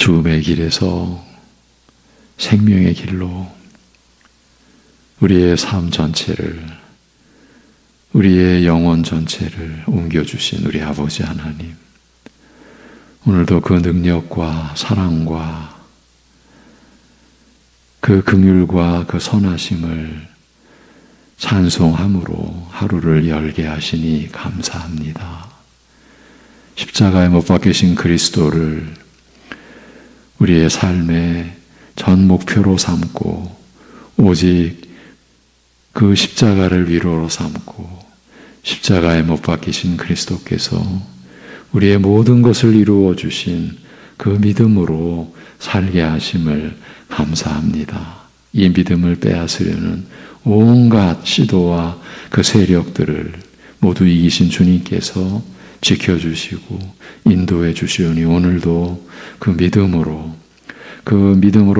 죽음의 길에서 생명의 길로 우리의 삶 전체를, 우리의 영혼 전체를 옮겨주신 우리 아버지 하나님, 오늘도 그 능력과 사랑과 그 긍휼과 그 선하심을 찬송함으로 하루를 열게 하시니 감사합니다. 십자가에 못 박히신 그리스도를 우리의 삶의 전 목표로 삼고 오직 그 십자가를 위로로 삼고 십자가에 못 박히신 그리스도께서 우리의 모든 것을 이루어 주신 그 믿음으로 살게 하심을 감사합니다. 이 믿음을 빼앗으려는 온갖 시도와 그 세력들을 모두 이기신 주님께서 지켜주시고 인도해 주시오니 오늘도 그 믿음으로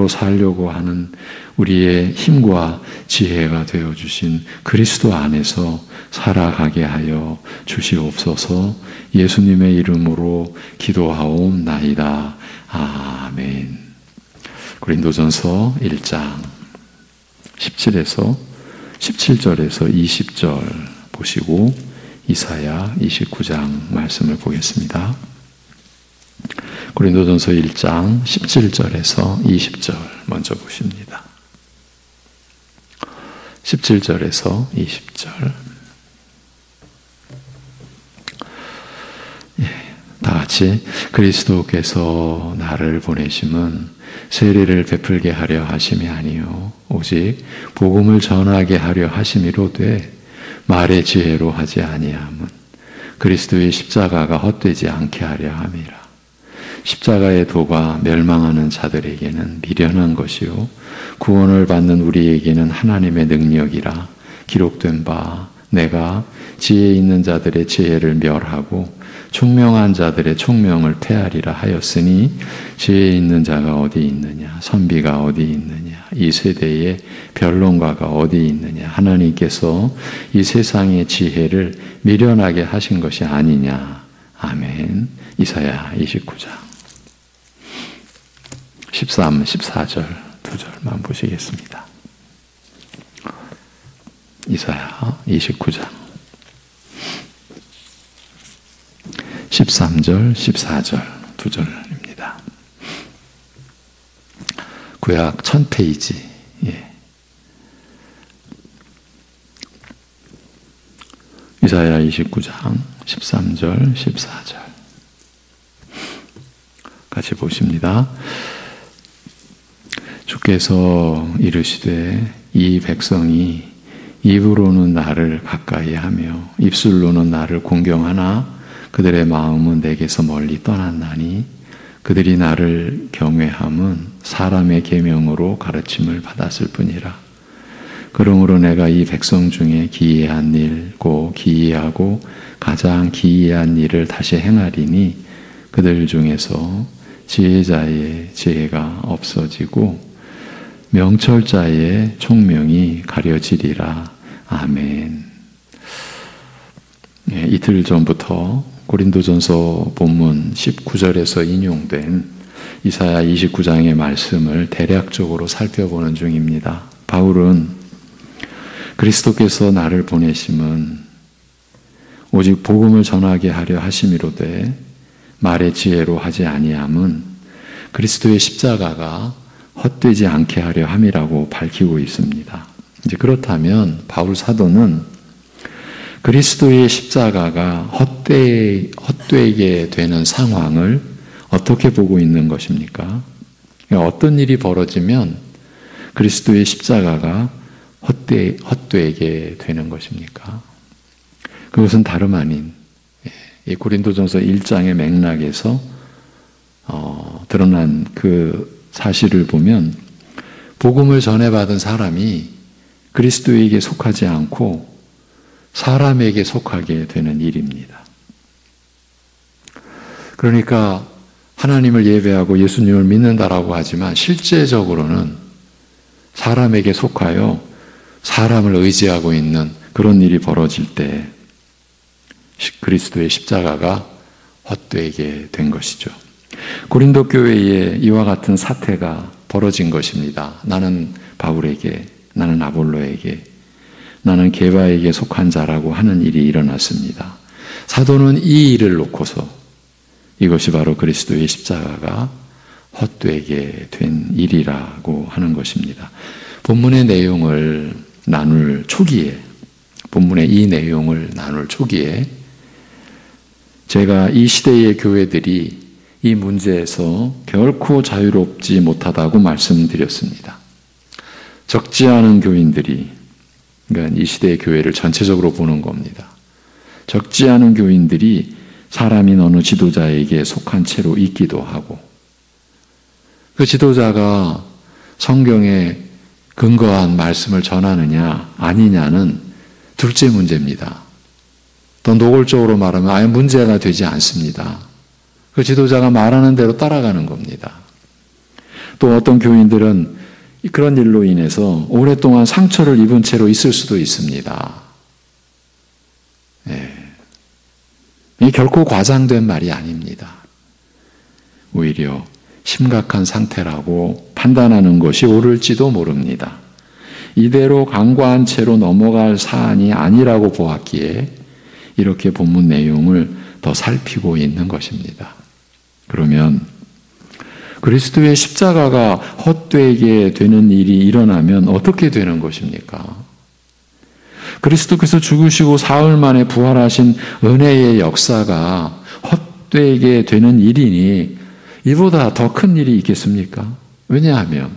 살려고 하는 우리의 힘과 지혜가 되어주신 그리스도 안에서 살아가게 하여 주시옵소서. 예수님의 이름으로 기도하옵나이다. 아멘. 고린도전서 1장 17절에서 20절 보시고 이사야 29장 말씀을 보겠습니다. 고린도전서 1장 17절에서 20절 먼저 보십니다. 17절에서 20절. 다 같이 그리스도께서 나를 보내심은 세례를 베풀게 하려 하심이 아니요 오직 복음을 전하게 하려 하심이로되 말의 지혜로 하지 아니함은 그리스도의 십자가가 헛되지 않게 하려 함이라. 십자가의 도가 멸망하는 자들에게는 미련한 것이요 구원을 받는 우리에게는 하나님의 능력이라. 기록된 바 내가 지혜 있는 자들의 지혜를 멸하고 총명한 자들의 총명을 폐하리라 하였으니 지혜 있는 자가 어디 있느냐, 선비가 어디 있느냐, 이 세대의 변론가가 어디 있느냐. 하나님께서 이 세상의 지혜를 미련하게 하신 것이 아니냐. 아멘. 이사야 29장 13, 14절 두 절만 보시겠습니다. 이사야 29장 13절, 14절 두 절입니다. 구약 1000페이지. 이사야 29장 13절, 14절 같이 보십니다. 주께서 이르시되 이 백성이 입으로는 나를 가까이 하며 입술로는 나를 공경하나 그들의 마음은 내게서 멀리 떠났나니 그들이 나를 경외함은 사람의 계명으로 가르침을 받았을 뿐이라. 그러므로 내가 이 백성 중에 기이한 일, 곧 기이하고 가장 기이한 일을 다시 행하리니 그들 중에서 지혜자의 지혜가 없어지고 명철자의 총명이 가려지리라. 아멘. 이틀 전부터 고린도전서 본문 19절에서 인용된 이사야 29장의 말씀을 대략적으로 살펴보는 중입니다. 바울은 그리스도께서 나를 보내심은 오직 복음을 전하게 하려 하심이로되 말의 지혜로 하지 아니함은 그리스도의 십자가가 헛되지 않게 하려 함이라고 밝히고 있습니다. 이제 그렇다면 바울 사도는 그리스도의 십자가가 헛되게 되는 상황을 어떻게 보고 있는 것입니까? 어떤 일이 벌어지면 그리스도의 십자가가 헛되게 되는 것입니까? 그것은 다름 아닌 이 고린도전서 1장의 맥락에서 드러난 그 사실을 보면 복음을 전해받은 사람이 그리스도에게 속하지 않고 사람에게 속하게 되는 일입니다. 그러니까 하나님을 예배하고 예수님을 믿는다라고 하지만 실제적으로는 사람에게 속하여 사람을 의지하고 있는 그런 일이 벌어질 때 그리스도의 십자가가 헛되게 된 것이죠. 고린도 교회에 이와 같은 사태가 벌어진 것입니다. 나는 바울에게, 나는 아볼로에게, 나는 게바에게 속한 자라고 하는 일이 일어났습니다. 사도는 이 일을 놓고서 이것이 바로 그리스도의 십자가가 헛되게 된 일이라고 하는 것입니다. 본문의 내용을 나눌 초기에, 본문의 이 내용을 나눌 초기에 제가 이 시대의 교회들이 이 문제에서 결코 자유롭지 못하다고 말씀드렸습니다. 적지 않은 교인들이, 그러니까 이 시대의 교회를 전체적으로 보는 겁니다. 적지 않은 교인들이 사람인 어느 지도자에게 속한 채로 있기도 하고, 그 지도자가 성경에 근거한 말씀을 전하느냐 아니냐는 둘째 문제입니다. 더 노골적으로 말하면 아예 문제가 되지 않습니다. 그 지도자가 말하는 대로 따라가는 겁니다. 또 어떤 교인들은 그런 일로 인해서 오랫동안 상처를 입은 채로 있을 수도 있습니다. 이게 결코 과장된 말이 아닙니다. 오히려 심각한 상태라고 판단하는 것이 옳을지도 모릅니다. 이대로 간과한 채로 넘어갈 사안이 아니라고 보았기에 이렇게 본문 내용을 더 살피고 있는 것입니다. 그러면 그리스도의 십자가가 헛되게 되는 일이 일어나면 어떻게 되는 것입니까? 그리스도께서 죽으시고 사흘 만에 부활하신 은혜의 역사가 헛되게 되는 일이니 이보다 더 큰 일이 있겠습니까? 왜냐하면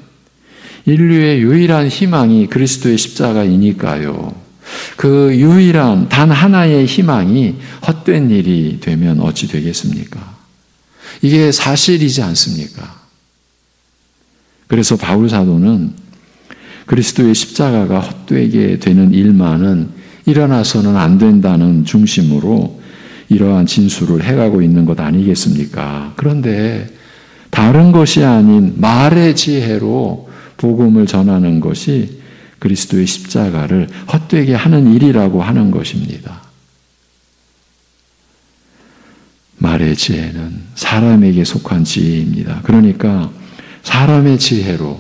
인류의 유일한 희망이 그리스도의 십자가이니까요. 그 유일한 단 하나의 희망이 헛된 일이 되면 어찌 되겠습니까? 이게 사실이지 않습니까? 그래서 바울 사도는 그리스도의 십자가가 헛되게 되는 일만은 일어나서는 안 된다는 중심으로 이러한 진술을 해가고 있는 것 아니겠습니까? 그런데 다른 것이 아닌 말의 지혜로 복음을 전하는 것이 그리스도의 십자가를 헛되게 하는 일이라고 하는 것입니다. 말의 지혜는 사람에게 속한 지혜입니다. 그러니까 사람의 지혜로,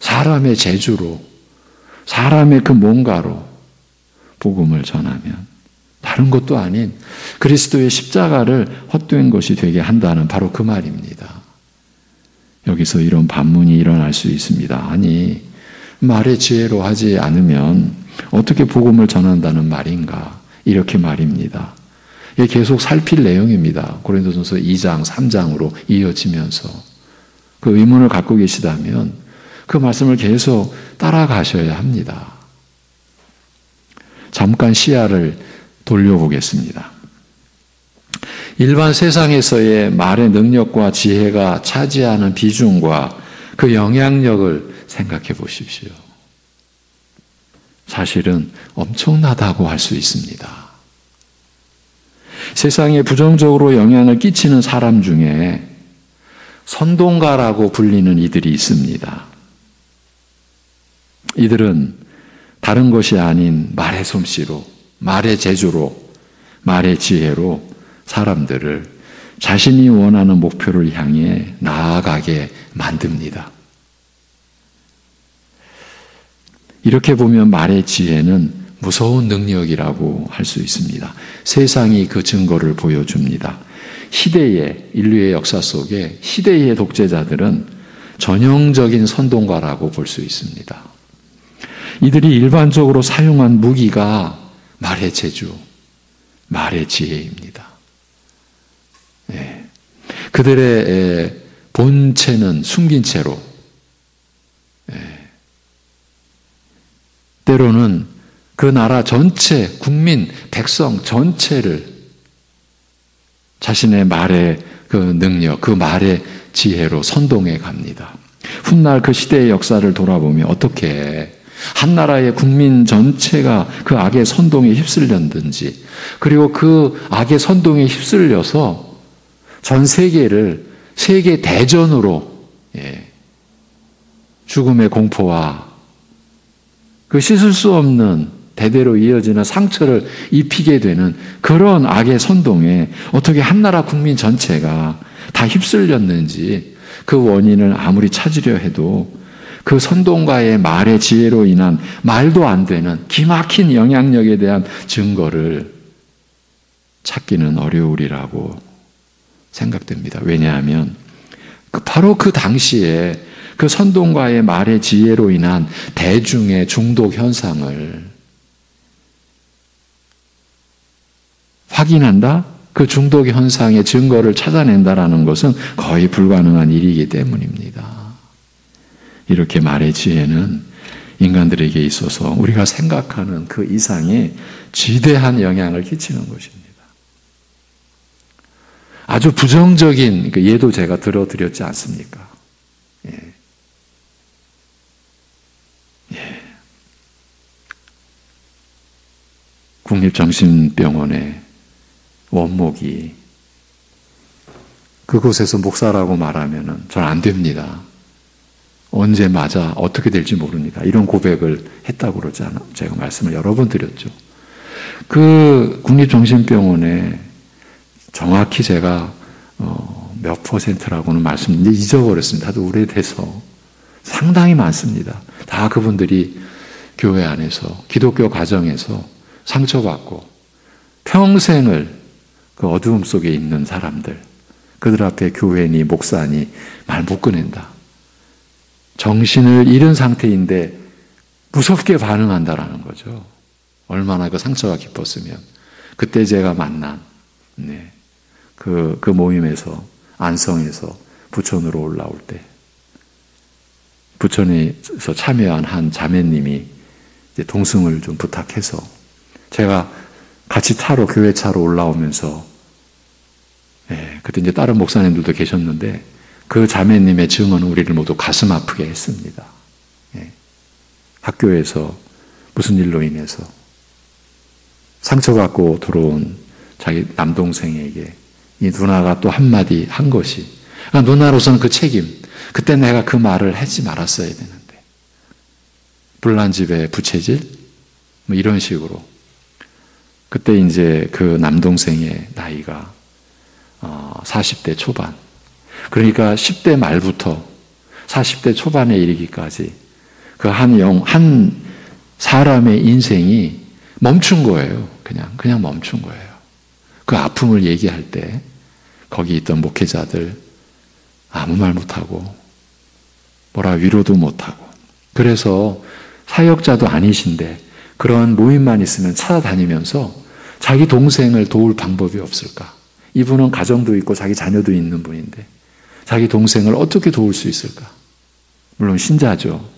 사람의 재주로, 사람의 그 뭔가로 복음을 전하면 다른 것도 아닌 그리스도의 십자가를 헛된 것이 되게 한다는 바로 그 말입니다. 여기서 이런 반문이 일어날 수 있습니다. 아니, 말의 지혜로 하지 않으면 어떻게 복음을 전한다는 말인가? 이렇게 말입니다. 이게 계속 살필 내용입니다. 고린도전서 2장, 3장으로 이어지면서 그 의문을 갖고 계시다면 그 말씀을 계속 따라가셔야 합니다. 잠깐 시야를 돌려보겠습니다. 일반 세상에서의 말의 능력과 지혜가 차지하는 비중과 그 영향력을 생각해 보십시오. 사실은 엄청나다고 할 수 있습니다. 세상에 부정적으로 영향을 끼치는 사람 중에 선동가라고 불리는 이들이 있습니다. 이들은 다른 것이 아닌 말의 솜씨로, 말의 재주로, 말의 지혜로 사람들을 자신이 원하는 목표를 향해 나아가게 만듭니다. 이렇게 보면 말의 지혜는 무서운 능력이라고 할 수 있습니다. 세상이 그 증거를 보여줍니다. 시대의, 인류의 역사 속에 시대의 독재자들은 전형적인 선동가라고 볼 수 있습니다. 이들이 일반적으로 사용한 무기가 말의 재주, 말의 지혜입니다. 네. 그들의 본체는 숨긴 채로, 때로는 그 나라 전체, 국민, 백성 전체를 자신의 말의 그 능력, 그 말의 지혜로 선동해 갑니다. 훗날 그 시대의 역사를 돌아보면 어떻게 한 나라의 국민 전체가 그 악의 선동에 휩쓸렸는지, 그리고 그 악의 선동에 휩쓸려서 전 세계를 세계 대전으로 죽음의 공포와 그 씻을 수 없는 대대로 이어지는 상처를 입히게 되는 그런 악의 선동에 어떻게 한나라 국민 전체가 다 휩쓸렸는지 그 원인을 아무리 찾으려 해도 그 선동가의 말의 지혜로 인한 말도 안 되는 기막힌 영향력에 대한 증거를 찾기는 어려우리라고 생각됩니다. 왜냐하면 바로 그 당시에 그 선동가의 말의 지혜로 인한 대중의 중독 현상을 확인한다? 그 중독 현상의 증거를 찾아낸다라는 것은 거의 불가능한 일이기 때문입니다. 이렇게 말의 지혜는 인간들에게 있어서 우리가 생각하는 그 이상의 지대한 영향을 끼치는 것입니다. 아주 부정적인 예도 제가 들어드렸지 않습니까? 예. 예. 국립정신병원의 원목이 그곳에서 목사라고 말하면 전 안 됩니다. 언제 맞아 어떻게 될지 모릅니다. 이런 고백을 했다고 그러잖아요. 제가 말씀을 여러 번 드렸죠. 그 국립정신병원에 정확히 제가 몇 퍼센트라고는 말씀인데 잊어버렸습니다. 하도 오래돼서 상당히 많습니다. 다 그분들이 교회 안에서 기독교 가정에서 상처받고 평생을 그 어두움 속에 있는 사람들, 그들 앞에 교회니 목사니 말 못 꺼낸다. 정신을 잃은 상태인데 무섭게 반응한다라는 거죠. 얼마나 그 상처가 깊었으면. 그때 제가 만난 그 모임에서 안성에서 부천으로 올라올 때 부천에서 참여한 한 자매님이 이제 동승을 좀 부탁해서 제가 같이 차로 교회 차로 올라오면서 그때 이제 다른 목사님들도 계셨는데 그 자매님의 증언은 우리를 모두 가슴 아프게 했습니다. 학교에서 무슨 일로 인해서 상처받고 들어온 자기 남동생에게 이 누나가 또 한마디 한 것이 그러니까 누나로서는 그 책임 그때 내가 그 말을 하지 말았어야 되는데 불난 집에 부채질 뭐 이런 식으로 그때 이제 그 남동생의 나이가 40대 초반 그러니까 10대 말부터 40대 초반에 이르기까지 그 한 사람의 인생이 멈춘 거예요. 그냥 멈춘 거예요. 그 아픔을 얘기할 때 거기 있던 목회자들 아무 말 못하고 뭐라 위로도 못하고 그래서 사역자도 아니신데 그런 모임만 있으면 찾아다니면서 자기 동생을 도울 방법이 없을까? 이분은 가정도 있고 자기 자녀도 있는 분인데 자기 동생을 어떻게 도울 수 있을까? 물론 신자죠.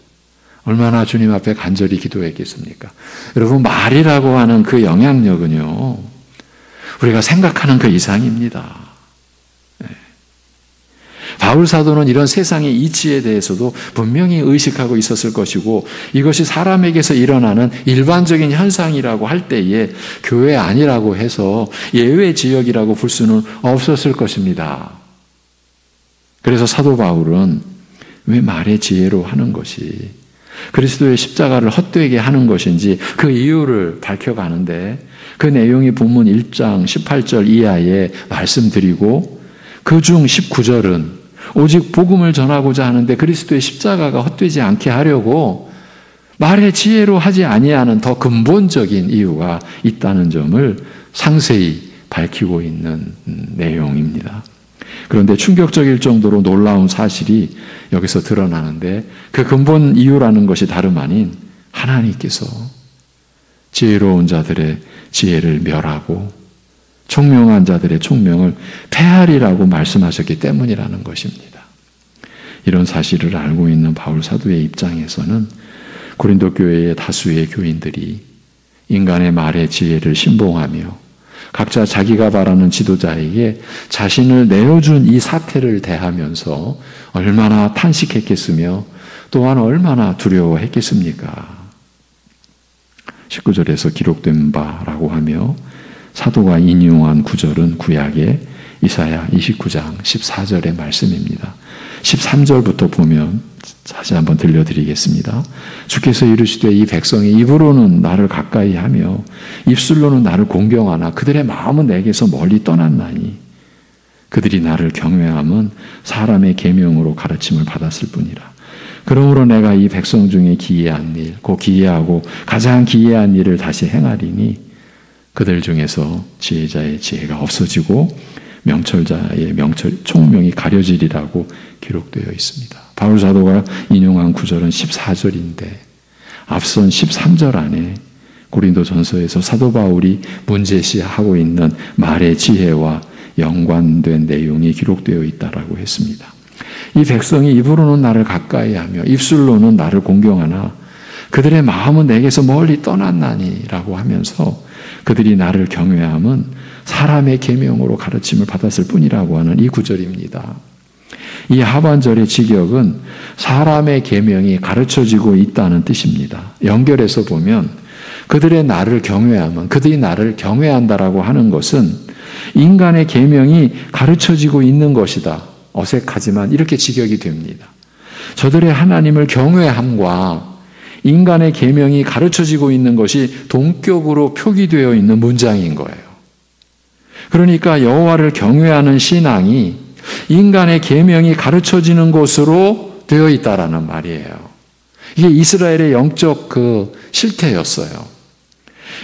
얼마나 주님 앞에 간절히 기도했겠습니까? 여러분 말이라고 하는 그 영향력은요. 우리가 생각하는 그 이상입니다. 바울 사도는 이런 세상의 이치에 대해서도 분명히 의식하고 있었을 것이고 이것이 사람에게서 일어나는 일반적인 현상이라고 할 때에 교회 아니라고 해서 예외 지역이라고 볼 수는 없었을 것입니다. 그래서 사도 바울은 왜 말의 지혜로 하는 것이 그리스도의 십자가를 헛되게 하는 것인지 그 이유를 밝혀가는데 그 내용이 본문 1장 18절 이하에 말씀드리고 그중 19절은 오직 복음을 전하고자 하는데 그리스도의 십자가가 헛되지 않게 하려고 말의 지혜로 하지 아니하는 더 근본적인 이유가 있다는 점을 상세히 밝히고 있는 내용입니다. 그런데 충격적일 정도로 놀라운 사실이 여기서 드러나는데 그 근본 이유라는 것이 다름 아닌 하나님께서 지혜로운 자들의 지혜를 멸하고 총명한 자들의 총명을 폐하리라고 말씀하셨기 때문이라는 것입니다. 이런 사실을 알고 있는 바울 사도의 입장에서는 고린도 교회의 다수의 교인들이 인간의 말의 지혜를 신봉하며 각자 자기가 바라는 지도자에게 자신을 내어준 이 사태를 대하면서 얼마나 탄식했겠으며 또한 얼마나 두려워했겠습니까? 19절에서 기록된 바라고 하며 사도가 인용한 구절은 구약의 이사야 29장 14절의 말씀입니다. 13절부터 보면 다시 한번 들려드리겠습니다. 주께서 이르시되 이 백성이 입으로는 나를 가까이 하며 입술로는 나를 공경하나 그들의 마음은 내게서 멀리 떠났나니 그들이 나를 경외함은 사람의 계명으로 가르침을 받았을 뿐이라. 그러므로 내가 이 백성 중에 기이한 일, 곧 기이하고 가장 기이한 일을 다시 행하리니 그들 중에서 지혜자의 지혜가 없어지고 명철자의 총명이 가려지리라고 기록되어 있습니다. 바울 사도가 인용한 구절은 14절인데 앞선 13절 안에 고린도전서에서 사도 바울이 문제시하고 있는 말의 지혜와 연관된 내용이 기록되어 있다라고 했습니다. 이 백성이 입으로는 나를 가까이 하며 입술로는 나를 공경하나 그들의 마음은 내게서 멀리 떠났나니라고 하면서 그들이 나를 경외함은 사람의 계명으로 가르침을 받았을 뿐이라고 하는 이 구절입니다. 이 하반절의 직역은 사람의 계명이 가르쳐지고 있다는 뜻입니다. 연결해서 보면 그들의 나를 경외함은, 그들이 나를 경외한다라고 하는 것은 인간의 계명이 가르쳐지고 있는 것이다. 어색하지만 이렇게 직역이 됩니다. 저들의 하나님을 경외함과 인간의 계명이 가르쳐지고 있는 것이 동격으로 표기되어 있는 문장인 거예요. 그러니까 여호와를 경외하는 신앙이 인간의 계명이 가르쳐지는 것으로 되어 있다라는 말이에요. 이게 이스라엘의 영적 실태였어요.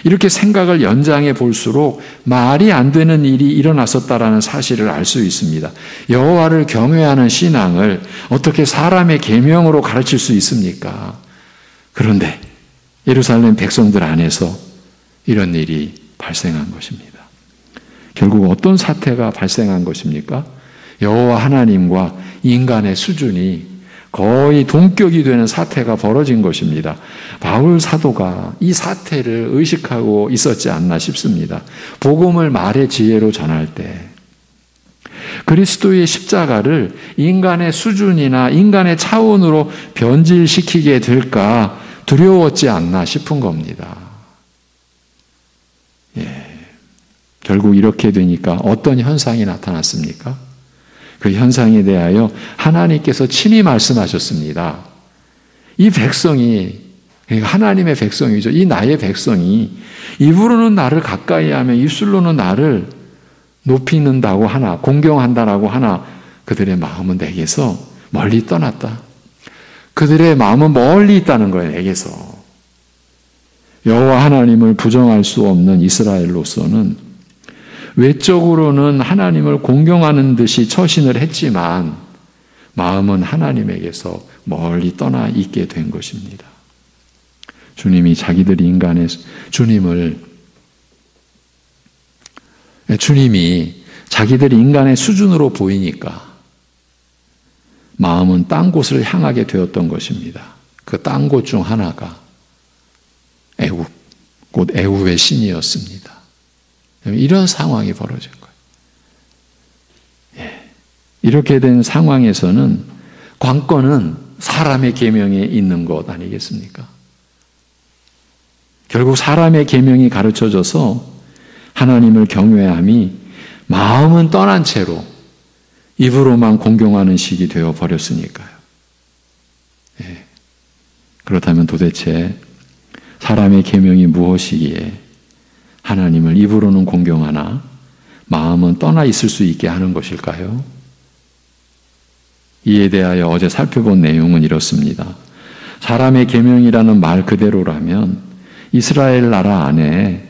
이렇게 생각을 연장해 볼수록 말이 안 되는 일이 일어났었다라는 사실을 알 수 있습니다. 여호와를 경외하는 신앙을 어떻게 사람의 계명으로 가르칠 수 있습니까? 그런데 예루살렘 백성들 안에서 이런 일이 발생한 것입니다. 결국 어떤 사태가 발생한 것입니까? 여호와 하나님과 인간의 수준이 거의 동격이 되는 사태가 벌어진 것입니다. 바울 사도가 이 사태를 의식하고 있었지 않나 싶습니다. 복음을 말의 지혜로 전할 때 그리스도의 십자가를 인간의 수준이나 인간의 차원으로 변질시키게 될까 두려웠지 않나 싶은 겁니다. 결국 이렇게 되니까 어떤 현상이 나타났습니까? 그 현상에 대하여 하나님께서 친히 말씀하셨습니다. 이 백성이, 하나님의 백성이죠. 이 나의 백성이 입으로는 나를 가까이 하며 입술로는 나를 높이는다고 하나, 공경한다라고 하나, 그들의 마음은 내게서 멀리 떠났다. 그들의 마음은 멀리 있다는 거예요, 내게서. 여호와 하나님을 부정할 수 없는 이스라엘로서는 외적으로는 하나님을 공경하는 듯이 처신을 했지만 마음은 하나님에게서 멀리 떠나 있게 된 것입니다. 주님이 자기들이 인간의 주님이 자기들이 인간의 수준으로 보이니까 마음은 딴 곳을 향하게 되었던 것입니다. 그 딴 곳 중 하나가 애굽, 곧 애굽의 신이었습니다. 이런 상황이 벌어진 거예요. 이렇게 된 상황에서는 관건은 사람의 계명에 있는 것 아니겠습니까? 결국 사람의 계명이 가르쳐져서 하나님을 경외함이 마음은 떠난 채로 입으로만 공경하는 식이 되어 버렸으니까요. 그렇다면 도대체 사람의 계명이 무엇이기에 하나님을 입으로는 공경하나 마음은 떠나 있을 수 있게 하는 것일까요? 이에 대하여 어제 살펴본 내용은 이렇습니다. 사람의 계명이라는 말 그대로라면 이스라엘 나라 안에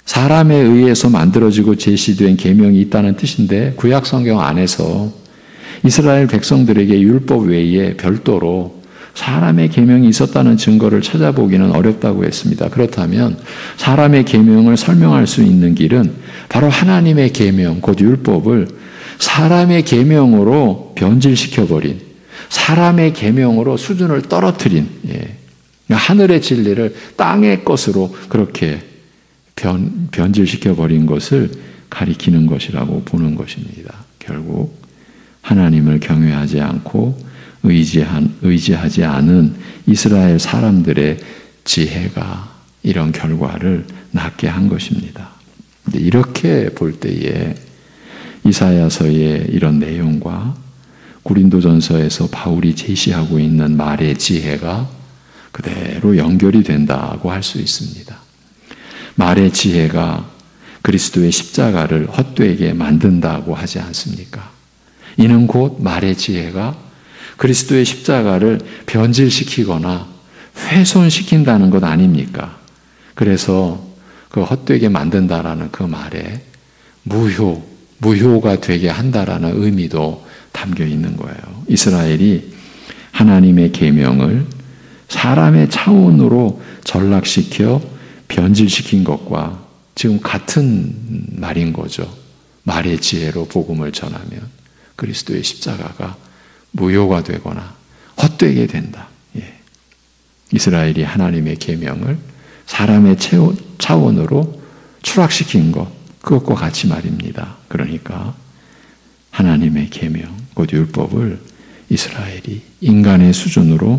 사람에 의해서 만들어지고 제시된 계명이 있다는 뜻인데 구약 성경 안에서 이스라엘 백성들에게 율법 외에 별도로 사람의 계명이 있었다는 증거를 찾아보기는 어렵다고 했습니다. 그렇다면 사람의 계명을 설명할 수 있는 길은 바로 하나님의 계명, 곧 율법을 사람의 계명으로 변질시켜버린, 사람의 계명으로 수준을 떨어뜨린, 하늘의 진리를 땅의 것으로 그렇게 변질시켜버린 것을 가리키는 것이라고 보는 것입니다. 결국 하나님을 경외하지 않고 의지하지 않은 이스라엘 사람들의 지혜가 이런 결과를 낳게 한 것입니다. 이렇게 볼 때에 이사야서의 이런 내용과 고린도전서에서 바울이 제시하고 있는 말의 지혜가 그대로 연결이 된다고 할 수 있습니다. 말의 지혜가 그리스도의 십자가를 헛되게 만든다고 하지 않습니까? 이는 곧 말의 지혜가 그리스도의 십자가를 변질시키거나 훼손시킨다는 것 아닙니까? 그래서 그 헛되게 만든다라는 그 말에 무효가 되게 한다라는 의미도 담겨 있는 거예요. 이스라엘이 하나님의 계명을 사람의 차원으로 전락시켜 변질시킨 것과 지금 같은 말인 거죠. 말의 지혜로 복음을 전하면 그리스도의 십자가가 무효가 되거나 헛되게 된다. 이스라엘이 하나님의 계명을 사람의 차원으로 추락시킨 것, 그것과 같이 말입니다. 그러니까 하나님의 계명, 곧 율법을 이스라엘이 인간의 수준으로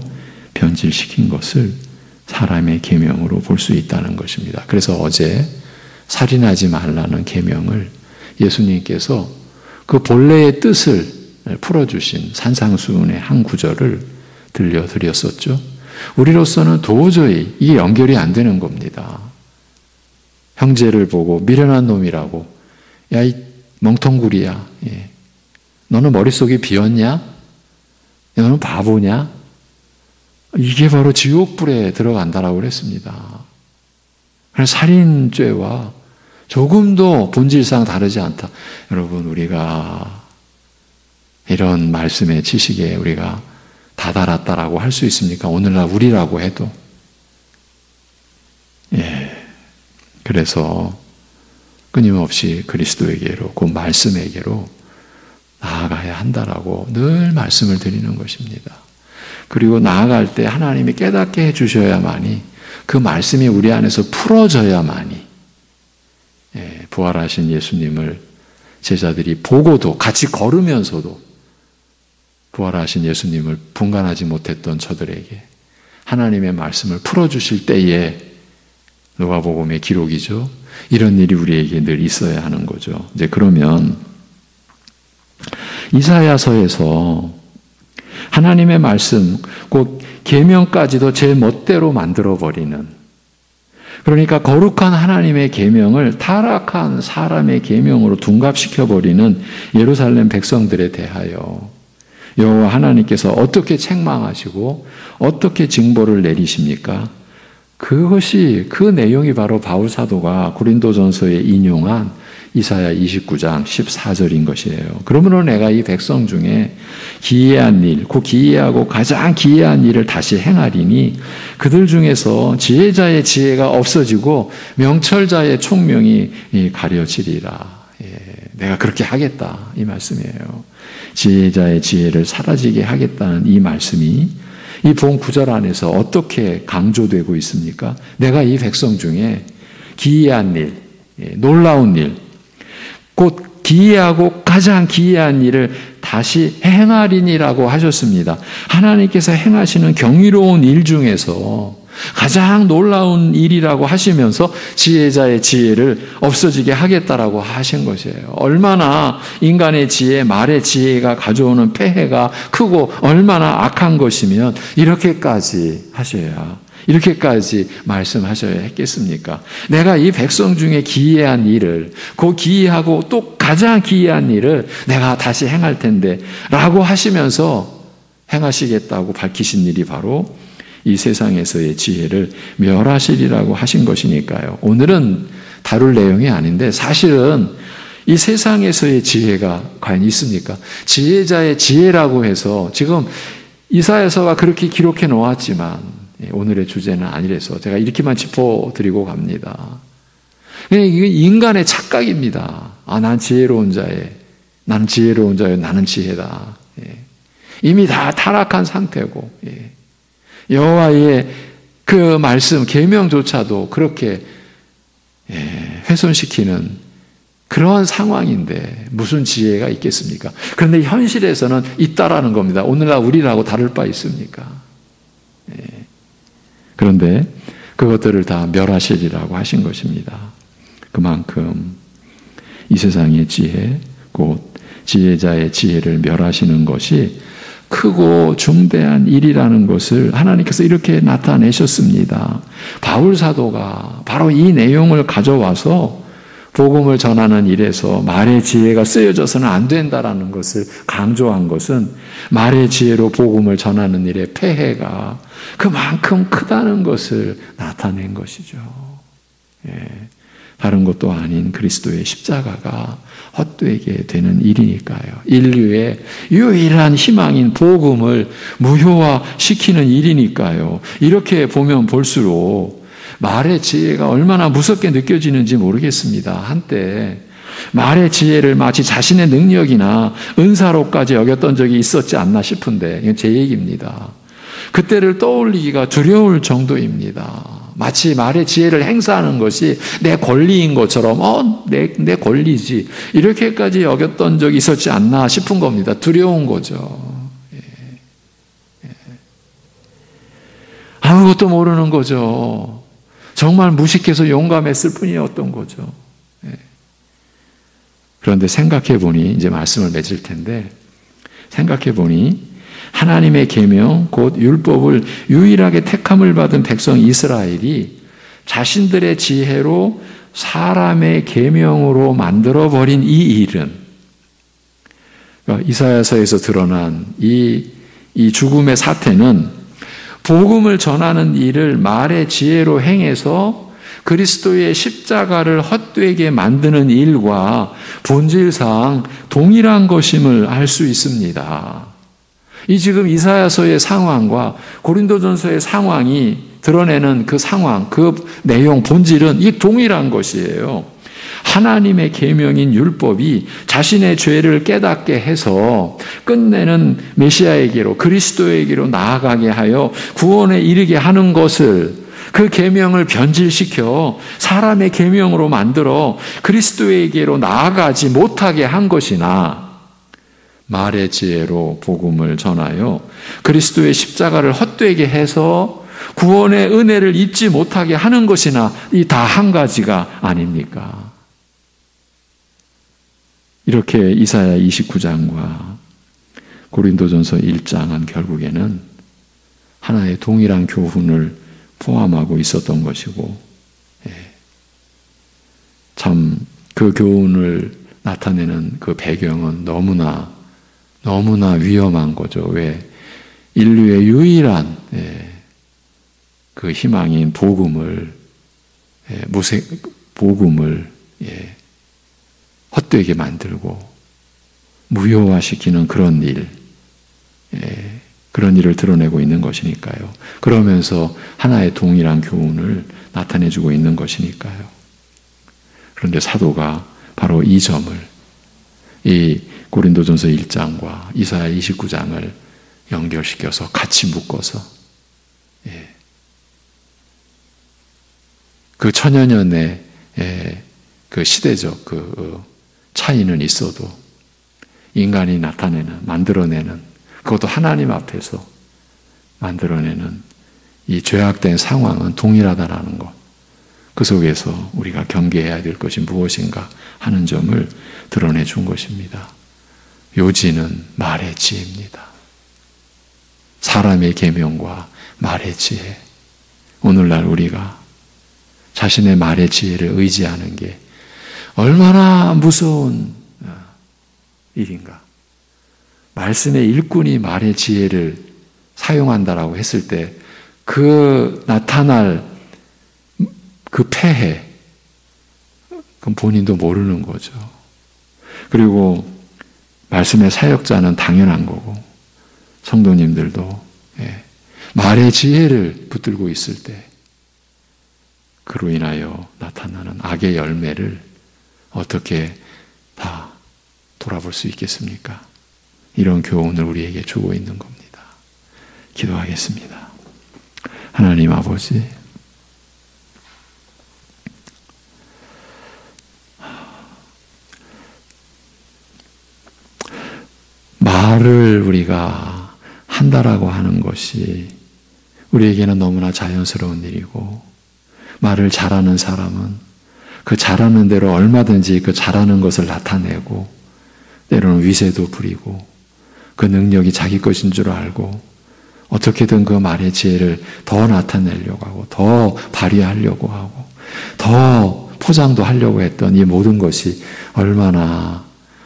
변질시킨 것을 사람의 계명으로 볼 수 있다는 것입니다. 그래서 어제 살인하지 말라는 계명을 예수님께서 그 본래의 뜻을 풀어주신 산상수훈의 한 구절을 들려드렸었죠. 우리로서는 도저히 이게 연결이 안 되는 겁니다. 형제를 보고 미련한 놈이라고, 야, 이 멍텅구리야. 너는 머릿속이 비었냐? 너는 바보냐? 이게 바로 지옥불에 들어간다라고 그랬습니다. 그래서 살인죄와 조금도 본질상 다르지 않다. 여러분, 우리가 이런 말씀의 지식에 우리가 다다랐다라고 할 수 있습니까? 오늘날 우리라고 해도. 그래서 끊임없이 그리스도에게로, 그 말씀에게로 나아가야 한다라고 늘 말씀을 드리는 것입니다. 그리고 나아갈 때 하나님이 깨닫게 해주셔야만이, 그 말씀이 우리 안에서 풀어져야만이, 부활하신 예수님을 제자들이 보고도 같이 걸으면서도 부활하신 예수님을 분간하지 못했던 저들에게 하나님의 말씀을 풀어주실 때에, 누가복음의 기록이죠. 이런 일이 우리에게 늘 있어야 하는 거죠. 이제 그러면 이사야서에서 하나님의 말씀, 곧 계명까지도 제 멋대로 만들어버리는, 그러니까 거룩한 하나님의 계명을 타락한 사람의 계명으로 둔갑시켜버리는 예루살렘 백성들에 대하여 여호와 하나님께서 어떻게 책망하시고 어떻게 징벌을 내리십니까? 그것이, 그 내용이 바로 바울 사도가 고린도전서에 인용한 이사야 29장 14절인 것이에요. 그러므로 내가 이 백성 중에 기이한 일, 그 기이하고 가장 기이한 일을 다시 행하리니 그들 중에서 지혜자의 지혜가 없어지고 명철자의 총명이 가려지리라. 내가 그렇게 하겠다, 이 말씀이에요. 지혜자의 지혜를 사라지게 하겠다는 이 말씀이 이 본 구절 안에서 어떻게 강조되고 있습니까? 내가 이 백성 중에 기이한 일, 놀라운 일, 곧 기이하고 가장 기이한 일을 다시 행하리니라고 하셨습니다. 하나님께서 행하시는 경이로운 일 중에서 가장 놀라운 일이라고 하시면서 지혜자의 지혜를 없어지게 하겠다라고 하신 것이에요. 얼마나 인간의 지혜, 말의 지혜가 가져오는 폐해가 크고 얼마나 악한 것이면 이렇게까지 하셔야, 이렇게까지 말씀하셔야 했겠습니까? 내가 이 백성 중에 기이한 일을, 그 기이하고 또 가장 기이한 일을 내가 다시 행할 텐데 라고 하시면서 행하시겠다고 밝히신 일이 바로 이 세상에서의 지혜를 멸하시리라고 하신 것이니까요. 오늘은 다룰 내용이 아닌데 사실은 이 세상에서의 지혜가 과연 있습니까? 지혜자의 지혜라고 해서 지금 이사야서가 그렇게 기록해 놓았지만 오늘의 주제는 아니라서 제가 이렇게만 짚어드리고 갑니다. 이게 인간의 착각입니다. 난 지혜로운 자예, 나는 지혜로운 자예, 나는 지혜다. 이미 다 타락한 상태고, 여호와의 그 말씀, 계명조차도 그렇게 훼손시키는 그러한 상황인데 무슨 지혜가 있겠습니까? 그런데 현실에서는 있다라는 겁니다. 오늘날 우리라고 다를 바 있습니까? 그런데 그것들을 다 멸하시리라고 하신 것입니다. 그만큼 이 세상의 지혜, 곧 지혜자의 지혜를 멸하시는 것이 크고 중대한 일이라는 것을 하나님께서 이렇게 나타내셨습니다. 바울 사도가 바로 이 내용을 가져와서 복음을 전하는 일에서 말의 지혜가 쓰여져서는 안 된다라는 것을 강조한 것은 말의 지혜로 복음을 전하는 일의 폐해가 그만큼 크다는 것을 나타낸 것이죠. 다른 것도 아닌 그리스도의 십자가가 헛되게 되는 일이니까요. 인류의 유일한 희망인 복음을 무효화시키는 일이니까요. 이렇게 보면 볼수록 말의 지혜가 얼마나 무섭게 느껴지는지 모르겠습니다. 한때 말의 지혜를 마치 자신의 능력이나 은사로까지 여겼던 적이 있었지 않나 싶은데 이건 제 얘기입니다. 그때를 떠올리기가 두려울 정도입니다. 마치 말의 지혜를 행사하는 것이 내 권리인 것처럼 내 권리지 이렇게까지 여겼던 적이 있었지 않나 싶은 겁니다. 두려운 거죠. 아무것도 모르는 거죠. 정말 무식해서 용감했을 뿐이었던 거죠. 그런데 생각해 보니 이제 말씀을 맺을 텐데 생각해 보니 하나님의 계명 곧 율법을 유일하게 택함을 받은 백성 이스라엘이 자신들의 지혜로 사람의 계명으로 만들어버린 이 일은 이사야서에서 드러난 이 죽음의 사태는 복음을 전하는 일을 말의 지혜로 행해서 그리스도의 십자가를 헛되게 만드는 일과 본질상 동일한 것임을 알 수 있습니다. 이 지금 이사야서의 상황과 고린도전서의 상황이 드러내는 그 상황, 그 내용, 본질은 이 동일한 것이에요. 하나님의 계명인 율법이 자신의 죄를 깨닫게 해서 끝내는 메시아에게로 그리스도에게로 나아가게 하여 구원에 이르게 하는 것을 그 계명을 변질시켜 사람의 계명으로 만들어 그리스도에게로 나아가지 못하게 한 것이나 말의 지혜로 복음을 전하여 그리스도의 십자가를 헛되게 해서 구원의 은혜를 잊지 못하게 하는 것이나 이 다 한 가지가 아닙니까? 이렇게 이사야 29장과 고린도전서 1장은 결국에는 하나의 동일한 교훈을 포함하고 있었던 것이고 참 그 교훈을 나타내는 그 배경은 너무나 위험한 거죠. 왜? 인류의 유일한 그 희망인 복음을 헛되게 만들고 무효화시키는 그런 일을 드러내고 있는 것이니까요. 그러면서 하나의 동일한 교훈을 나타내주고 있는 것이니까요. 그런데 사도가 바로 이 점을 이 고린도전서 1장과 이사야 29장을 연결시켜서 같이 묶어서 그 천여 년의 그 시대적 그 차이는 있어도 인간이 만들어내는 그것도 하나님 앞에서 만들어내는 이 죄악된 상황은 동일하다라는 것. 그 속에서 우리가 경계해야 될 것이 무엇인가 하는 점을 드러내 준 것입니다. 요지는 말의 지혜입니다. 사람의 계명과 말의 지혜. 오늘날 우리가 자신의 말의 지혜를 의지하는 게 얼마나 무서운 일인가. 말씀의 일꾼이 말의 지혜를 사용한다라고 했을 때 그 나타날 그 폐해, 그건 본인도 모르는 거죠. 그리고 말씀의 사역자는 당연한 거고 성도님들도 말의 지혜를 붙들고 있을 때 그로 인하여 나타나는 악의 열매를 어떻게 다 돌아볼 수 있겠습니까? 이런 교훈을 우리에게 주고 있는 겁니다. 기도하겠습니다. 하나님 아버지, 말을 우리가 한다라고 하는 것이 우리에게는 너무나 자연스러운 일이고 말을 잘하는 사람은 그 잘하는 대로 얼마든지 그 잘하는 것을 나타내고 때로는 위세도 부리고 그 능력이 자기 것인 줄 알고 어떻게든 그 말의 지혜를 더 나타내려고 하고 더 발휘하려고 하고 더 포장도 하려고 했던 이 모든 것이 얼마나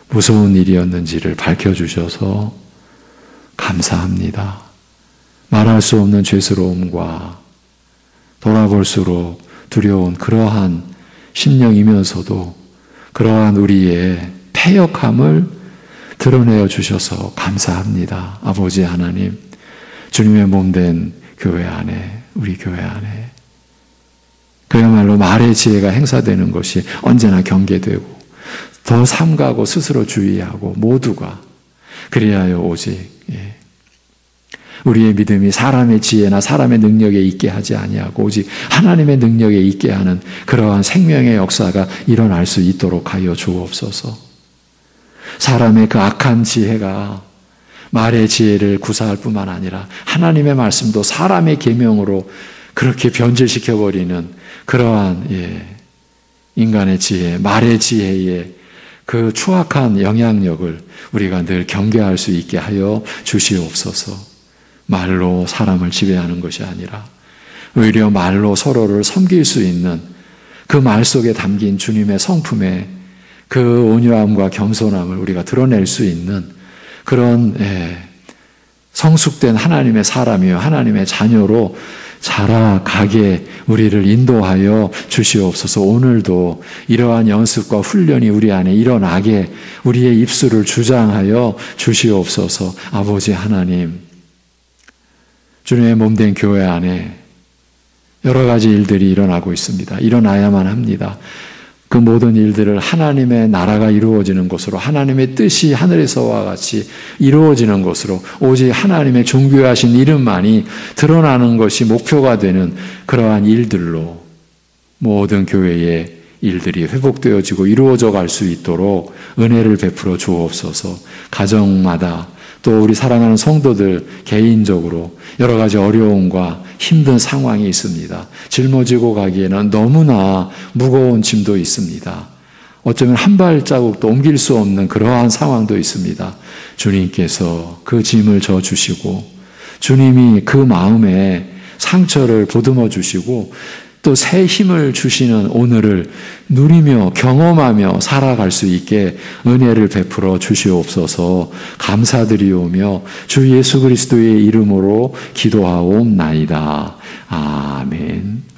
무서운 일이었는지를 밝혀주셔서 감사합니다. 말할 수 없는 죄스러움과 돌아볼수록 두려운 그러한 심령이면서도 그러한 우리의 패역함을 드러내어 주셔서 감사합니다. 아버지 하나님, 주님의 몸된 교회 안에, 우리 교회 안에 그야말로 말의 지혜가 행사되는 것이 언제나 경계되고 더 삼가고 스스로 주의하고 모두가 그리하여 오직 우리의 믿음이 사람의 지혜나 사람의 능력에 있게 하지 아니하고 오직 하나님의 능력에 있게 하는 그러한 생명의 역사가 일어날 수 있도록 하여 주옵소서. 사람의 그 악한 지혜가 말의 지혜를 구사할 뿐만 아니라 하나님의 말씀도 사람의 계명으로 그렇게 변질시켜버리는 그러한 인간의 지혜, 말의 지혜의 그 추악한 영향력을 우리가 늘 경계할 수 있게 하여 주시옵소서. 말로 사람을 지배하는 것이 아니라 오히려 말로 서로를 섬길 수 있는 그 말 속에 담긴 주님의 성품의 그 온유함과 겸손함을 우리가 드러낼 수 있는 그런 성숙된 하나님의 사람이요 하나님의 자녀로 자라가게 우리를 인도하여 주시옵소서. 오늘도 이러한 연습과 훈련이 우리 안에 일어나게 우리의 입술을 주장하여 주시옵소서. 아버지 하나님, 주님의 몸된 교회 안에 여러 가지 일들이 일어나고 있습니다. 일어나야만 합니다. 그 모든 일들을 하나님의 나라가 이루어지는 곳으로, 하나님의 뜻이 하늘에서와 같이 이루어지는 곳으로, 오직 하나님의 존귀하신 이름만이 드러나는 것이 목표가 되는 그러한 일들로 모든 교회의 일들이 회복되어지고 이루어져 갈 수 있도록 은혜를 베풀어 주옵소서. 가정마다 또 우리 사랑하는 성도들 개인적으로 여러 가지 어려움과 힘든 상황이 있습니다. 짊어지고 가기에는 너무나 무거운 짐도 있습니다. 어쩌면 한 발자국도 옮길 수 없는 그러한 상황도 있습니다. 주님께서 그 짐을 져주시고 주님이 그 마음에 상처를 보듬어 주시고 또 새 힘을 주시는 오늘을 누리며 경험하며 살아갈 수 있게 은혜를 베풀어 주시옵소서. 감사드리오며 주 예수 그리스도의 이름으로 기도하옵나이다. 아멘.